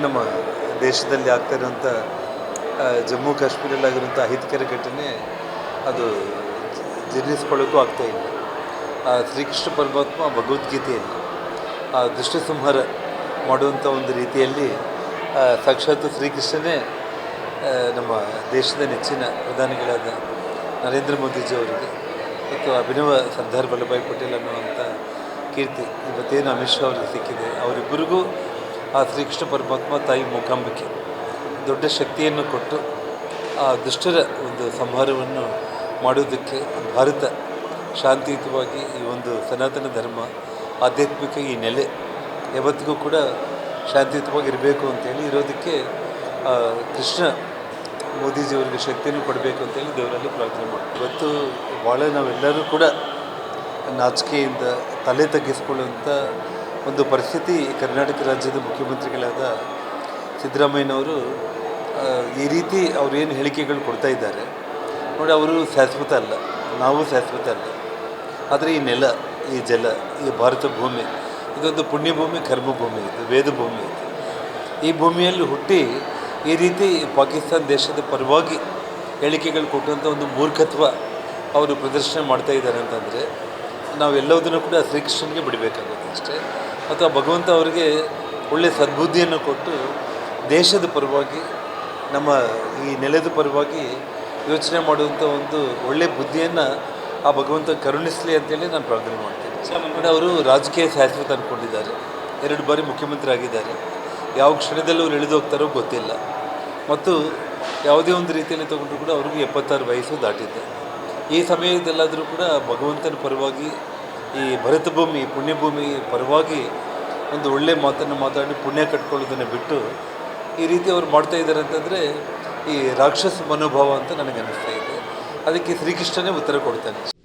ನಮ್ಮ ದೇಶದಲ್ಲಿ ಆಗ್ತಾ ಇರುವಂಥ ಜಮ್ಮು ಕಾಶ್ಮೀರದಲ್ಲಾಗಿರುವಂಥ ಅಹಿತಕರ ಘಟನೆ ಅದು ಜೀರ್ಣಿಸ್ಕೊಳ್ಳೋಕ್ಕೂ ಆಗ್ತಾಯಿಲ್ಲ. ಶ್ರೀಕೃಷ್ಣ ಪರಮಾತ್ಮ ಭಗವದ್ಗೀತೆಯಲ್ಲಿ ದುಷ್ಟ ಸಂಹಾರ ಮಾಡುವಂಥ ಒಂದು ರೀತಿಯಲ್ಲಿ ಸಾಕ್ಷಾತ್ ಶ್ರೀಕೃಷ್ಣನೇ ನಮ್ಮ ದೇಶದ ನೆಚ್ಚಿನ ಪ್ರಧಾನಿಗಳಾದ ನರೇಂದ್ರ ಮೋದಿಜಿಯವರಿಗೆ ಮತ್ತು ಅಭಿನವ ಸರ್ದಾರ್ ವಲ್ಲಭಾಯ್ ಪಟೇಲ್ ಅನ್ನುವಂಥ ಕೀರ್ತಿ ಇವತ್ತೇನು ಅಮಿತ್ ಶಾ ಅವರಿಗೆ ಸಿಕ್ಕಿದೆ. ಅವರಿಬ್ಬರಿಗೂ ಆ ಶ್ರೀಕೃಷ್ಣ ಪರಮಾತ್ಮ ತಾಯಿ ಮೂಕಾಂಬಿಕೆ ದೊಡ್ಡ ಶಕ್ತಿಯನ್ನು ಕೊಟ್ಟು ಆ ದುಷ್ಟರ ಒಂದು ಸಂಹಾರವನ್ನು ಮಾಡೋದಕ್ಕೆ ಭಾರತ ಶಾಂತಿಯುತವಾಗಿ ಈ ಒಂದು ಸನಾತನ ಧರ್ಮ ಆಧ್ಯಾತ್ಮಿಕ ಈ ನೆಲೆ ಯಾವತ್ತಿಗೂ ಕೂಡ ಶಾಂತಿಯುತವಾಗಿ ಇರಬೇಕು ಅಂತೇಳಿ ಇರೋದಕ್ಕೆ ಕೃಷ್ಣ ಮೋದಿಜಿಯವರಿಗೆ ಶಕ್ತಿಯನ್ನು ಕೊಡಬೇಕು ಅಂತೇಳಿ ದೇವರಲ್ಲಿ ಪ್ರಾರ್ಥನೆ ಮಾಡ್ತೀವಿ. ಇವತ್ತು ಭಾಳ ನಾವೆಲ್ಲರೂ ಕೂಡ ನಾಚಿಕೆಯಿಂದ ತಲೆ ತಗ್ಗಿಸ್ಕೊಳ್ಳುವಂಥ ಒಂದು ಪರಿಸ್ಥಿತಿ ಕರ್ನಾಟಕ ರಾಜ್ಯದ ಮುಖ್ಯಮಂತ್ರಿಗಳಾದ ಸಿದ್ದರಾಮಯ್ಯನವರು ಈ ರೀತಿ ಏನು ಹೇಳಿಕೆಗಳು ಕೊಡ್ತಾ ಇದ್ದಾರೆ ನೋಡಿ. ಅವರು ಶಾಶ್ವತ ಅಲ್ಲ, ನಾವು ಶಾಶ್ವತ ಅಲ್ಲ. ಆದರೆ ಈ ನೆಲ, ಈ ಜಲ, ಈ ಭಾರತ ಭೂಮಿ ಇದೊಂದು ಪುಣ್ಯಭೂಮಿ, ಕರ್ಮಭೂಮಿ, ಇದು ವೇದ ಭೂಮಿ. ಇದು ಈ ಭೂಮಿಯಲ್ಲಿ ಹುಟ್ಟಿ ಈ ರೀತಿ ಪಾಕಿಸ್ತಾನ ದೇಶದ ಪರವಾಗಿ ಹೇಳಿಕೆಗಳು ಕೊಟ್ಟಂಥ ಒಂದು ಮೂರ್ಖತ್ವ ಅವರು ಪ್ರದರ್ಶನ ಮಾಡ್ತಾ ಇದ್ದಾರೆ ಅಂತಂದರೆ ನಾವೆಲ್ಲದನ್ನು ಕೂಡ ಶ್ರೀಕೃಷ್ಣನಿಗೆ ಬಿಡಬೇಕಾಗುತ್ತೆ ಅಷ್ಟೇ. ಮತ್ತು ಆ ಭಗವಂತ ಅವರಿಗೆ ಒಳ್ಳೆಯ ಸದ್ಬುದ್ಧಿಯನ್ನು ಕೊಟ್ಟು ದೇಶದ ಪರವಾಗಿ ನಮ್ಮ ಈ ನೆಲದ ಪರವಾಗಿ ಯೋಚನೆ ಮಾಡುವಂಥ ಒಂದು ಒಳ್ಳೆಯ ಬುದ್ಧಿಯನ್ನು ಆ ಭಗವಂತ ಕರುಣಿಸಲಿ ಅಂತೇಳಿ ನಾನು ಪ್ರಾರ್ಥನೆ ಮಾಡ್ತೀನಿ. ಅವರು ರಾಜಕೀಯ ಶಾಶ್ವತ ಅಂದ್ಕೊಂಡಿದ್ದಾರೆ. 2 ಬಾರಿ ಮುಖ್ಯಮಂತ್ರಿ ಆಗಿದ್ದಾರೆ. ಯಾವ ಕ್ಷಣದಲ್ಲೂ ಅವ್ರು ಇಳಿದು ಹೋಗ್ತಾರೋ ಗೊತ್ತಿಲ್ಲ. ಮತ್ತು ಯಾವುದೇ ಒಂದು ರೀತಿಯಲ್ಲಿ ತೊಗೊಂಡ್ರು ಕೂಡ ಅವ್ರಿಗೂ 76 ವಯಸ್ಸು ದಾಟಿದೆ. ಈ ಸಮಯದಲ್ಲಾದರೂ ಕೂಡ ಭಗವಂತನ ಪರವಾಗಿ ಈ ಭರತ ಭೂಮಿ, ಪುಣ್ಯಭೂಮಿ ಪರವಾಗಿ ಒಂದು ಒಳ್ಳೆಯ ಮಾತನ್ನು ಮಾತಾಡಿ ಪುಣ್ಯ ಕಟ್ಕೊಳ್ಳೋದನ್ನು ಬಿಟ್ಟು ಈ ರೀತಿ ಅವ್ರು ಮಾಡ್ತಾಯಿದ್ದಾರೆ ಅಂತಂದರೆ ಈ ರಾಕ್ಷಸ ಮನೋಭಾವ ಅಂತ ನನಗೆ ಅನ್ನಿಸ್ತಾ ಇದೆ. ಅದಕ್ಕೆ ಶ್ರೀಕೃಷ್ಣನೇ ಉತ್ತರ ಕೊಡ್ತಾನೆ.